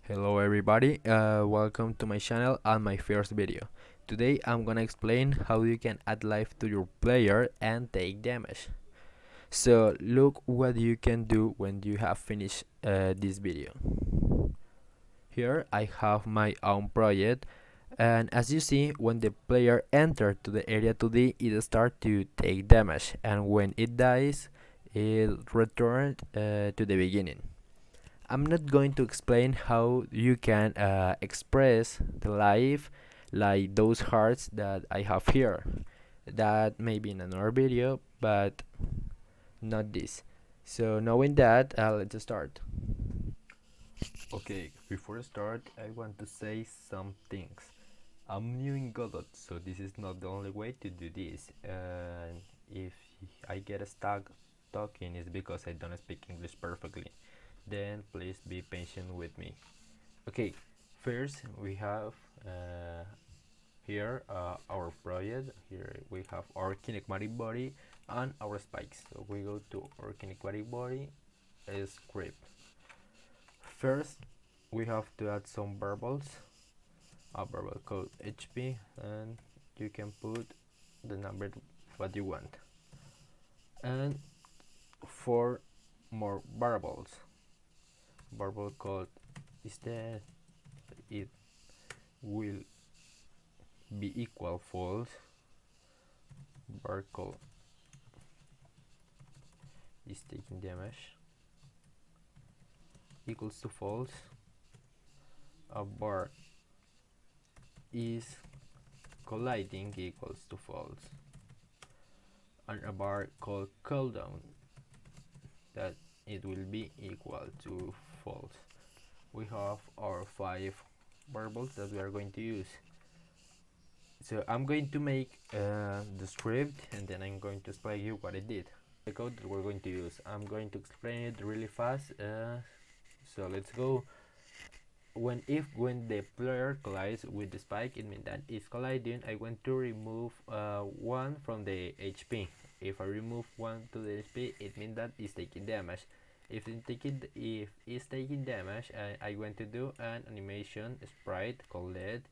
Hello everybody, welcome to my channel and my first video. Today I'm gonna explain how you can add life to your player and take damage. So look what you can do when you have finished this video. Here I have my own project, and as you see, when the player enters to the area 2D, it starts to take damage, and when it dies, it returns to the beginning. I'm not going to explain how you can express the life like those hearts that I have here. That may be in another video, but not this. So knowing that, let's start. Okay, before I start, I want to say some things. I'm new in Godot, so this is not the only way to do this. And if I get stuck talking, it's because I don't speak English perfectly. Then please be patient with me. Okay, first we have here our project. Here we have our kinematic body and our spikes. So we go to our kinematic body script. First, we have to add some variables. A variable called HP, and you can put the number what you want. And 4 more variables. Variable called is that it will be equal false. Variable is taking damage equals to false. A bar is colliding equals to false, and a bar called cooldown that it will be equal to false. We have our 5 variables that we are going to use. So I'm going to make the script, and then I'm going to explain you what I did. The code that we're going to use, I'm going to explain it really fast. So let's go. When the player collides with the spike, it means that it's colliding. I want to remove 1 from the HP. If I remove 1 to the HP, it means that it's taking damage. If it's taking damage, I want to do an animation sprite called LED,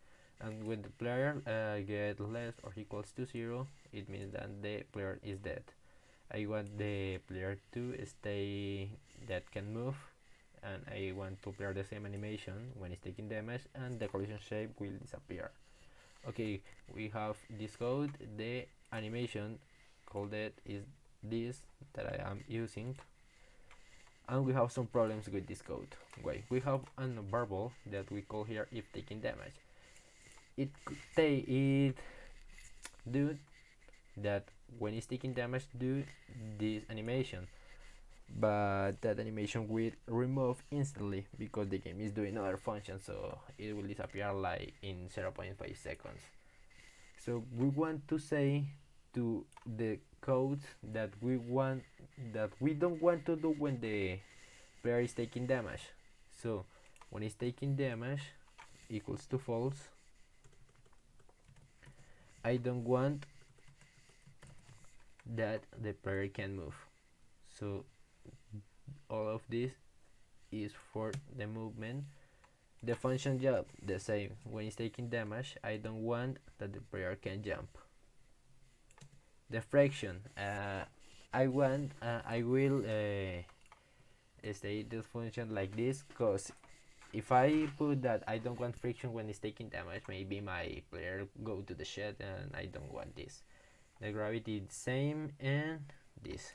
and when the player gets less or equals to 0, it means that the player is dead. I want the player to stay that can move, and I want to play the same animation when it's taking damage, and the collision shape will disappear. Okay, we have this code. The animation called it is this that I am using, and we have some problems with this code. Wait, we have a variable that we call here if taking damage. It do that when it's taking damage, do this animation, but that animation will remove instantly because the game is doing another function, so it will disappear like in 0.5 seconds. So we want to say to the code that we don't want to do when the player is taking damage. So when it's taking damage equals to false, I don't want that the player can move. So all of this is for the movement. The function jump, the same. When it's taking damage, I don't want that the player can jump. The fraction, I will state this function like this, because if I put that I don't want friction when it's taking damage, maybe my player go to the shed, and I don't want this. The gravity is the same, and this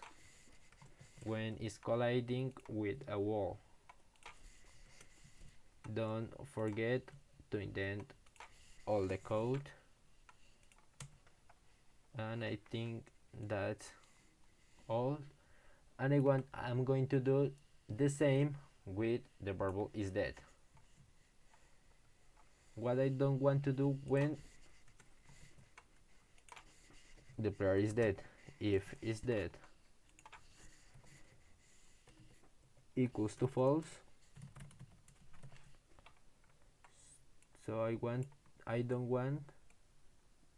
when it's colliding with a wall. Don't forget to indent all the code, and I think that's all. And I'm going to do the same with the variable is dead. What I don't want to do when the player is dead, if it's dead equals to false, so I don't want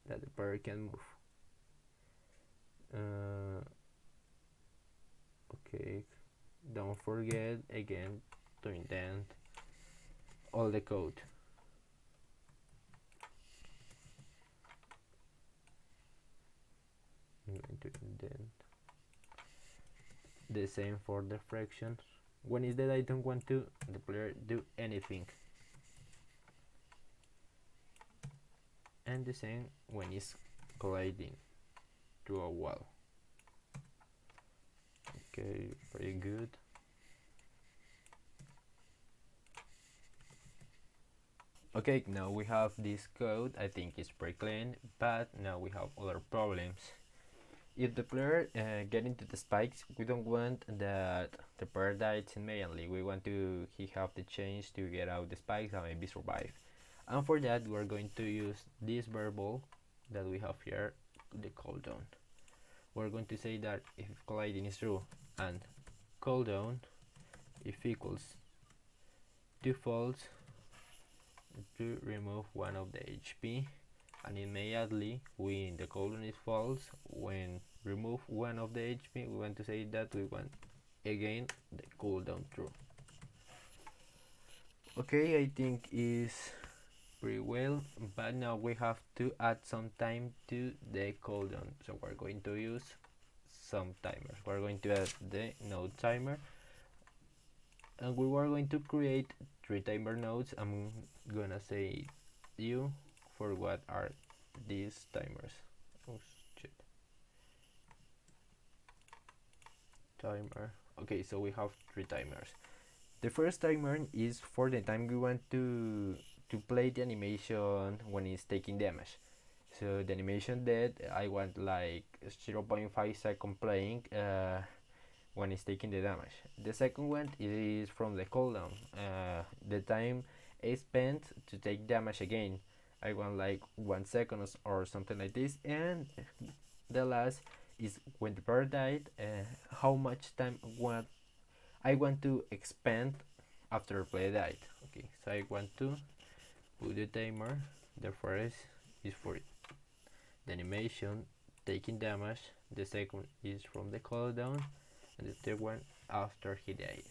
that the player can move. Okay, don't forget again to indent all the code. I'm going to indent. The same for the fraction. When is that I don't want to the player do anything, and the same when it's colliding to a wall. Okay, very good. Okay, now we have this code. I think it's pretty clean, but now we have other problems. If the player get into the spikes, we don't want that the player dies immediately. We want to he have the chance to get out the spikes and maybe survive. And for that, we're going to use this variable that we have here, the cooldown. We're going to say that if colliding is true and cooldown if equals to false, to remove one of the HP, and immediately when the cooldown is false, when remove one of the HP, we want to say that we want again the cooldown true. Okay, I think is pretty well, but now we have to add some time to the cooldown, so we're going to use some timers. We're going to add the node timer, and we were going to create 3 timer nodes. I'm gonna say you for what are these timers. Oh shit. Timer. Okay, so we have 3 timers. The first timer is for the time we want to play the animation when it's taking damage. So the animation that I want like 0.5 second playing when it's taking the damage. The second one is from the cooldown. The time is spent to take damage again. I want like 1 second or something like this. And the last is when the bird died, how much time I want to expand after the player died. Okay, so I want to put the timer. The first is for the animation taking damage. The second is from the cooldown, and the third one after he dies.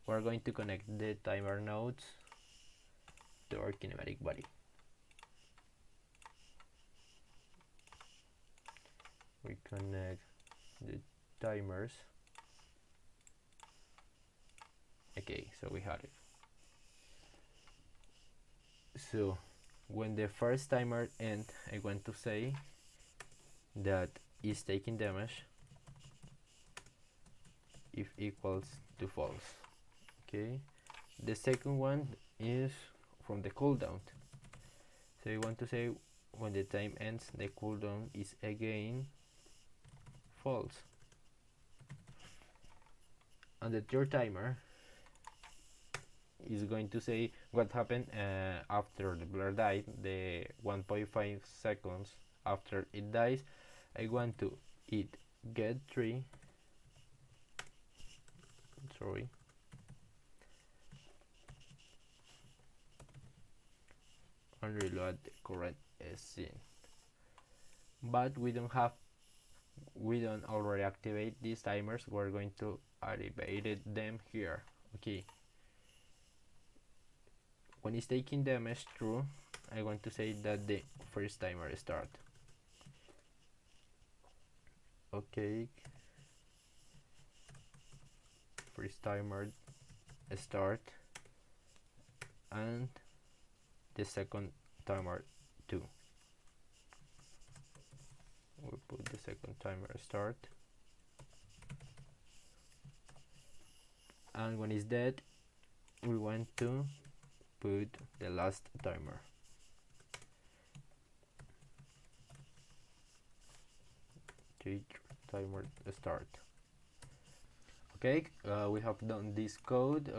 We're going to connect the timer nodes to our kinematic body. We connect the timers. Okay, so we have it. So when the first timer ends, I want to say that is taking damage if equals to false. Okay, the second one is from the cooldown, so you want to say when the time ends the cooldown is again false. And the third timer is going to say what happened after the blur died, the 1.5 seconds after it dies. I want to it get 3 and reload the current scene. But we don't already activate these timers. We're going to activate them here. Okay, when it's taking damage true, I want to say that the first timer start. Okay, first timer start, and the second timer too. We put the second timer start, and when it's dead, we want to put the last timer. Timer start. Okay, we have done this code.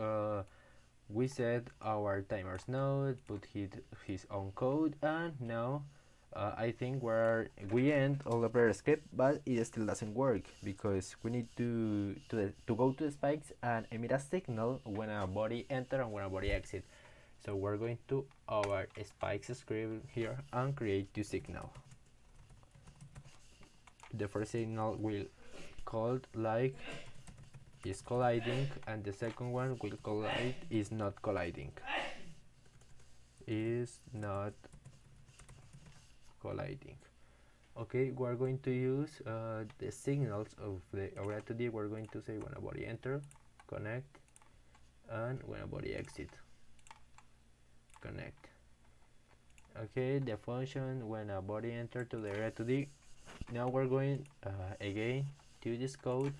We set our timers node, put his own code, and now I think we end all the player script, but it still doesn't work because we need to go to the spikes and emit a signal when a body enter and when a body exit. So we're going to our spikes script here and create 2 signal. The first signal will called like is colliding, and the second one will collide is not colliding. is not colliding. Okay, we're going to use the signals of the area 2D. We're going to say when a body enter, connect, and when a body exit, connect. Okay, the function when a body enter to the area 2D. Now we're going again to this code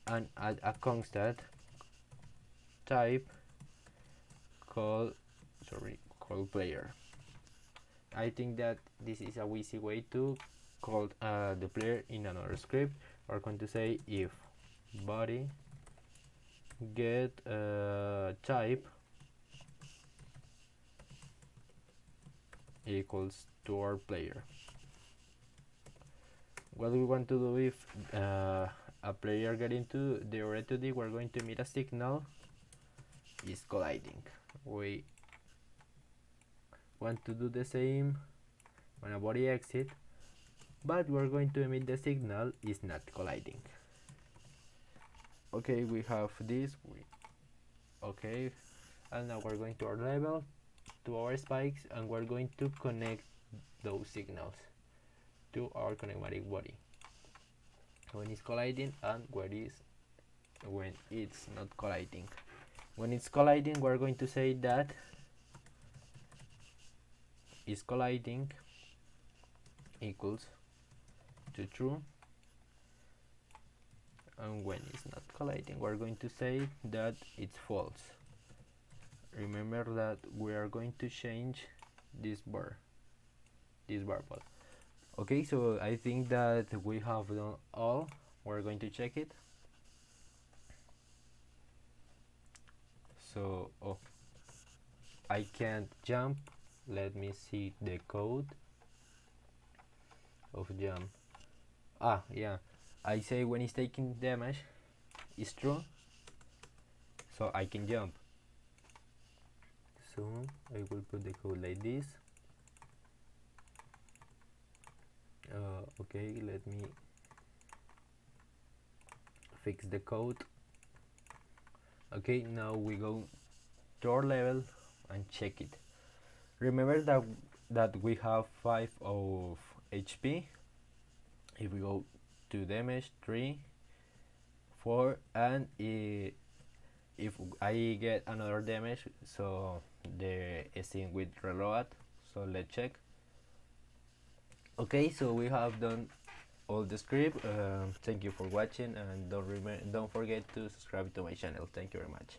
and add a constant type called player. I think that this is a easy way to call the player in another script. We're going to say if body get type equals to our player. What we want to do if a player get into the area 2D, we're going to emit a signal is colliding. We want to do the same when a body exit, but we're going to emit the signal is not colliding. Okay, we have this. Okay, and now we're going to our level, to our spikes, and we're going to connect those signals to our kinematic body when it's colliding and when it's not colliding. When it's colliding, we're going to say that is colliding equals to true, and when it's not colliding, we're going to say that it's false. Remember that we are going to change this variable. Okay, so I think that we have done all. We're going to check it. So I can't jump. Let me see the code of jump. Yeah, I say when it's taking damage is true, so I can jump. So I will put the code like this. Okay, let me fix the code. Okay, now we go to our level and check it. Remember that we have 5 of HP. If we go to damage 3, 4, and if I get another damage, so the thing will reload. So let's check. Okay, so we have done all the script. Thank you for watching, and don't forget to subscribe to my channel. Thank you very much.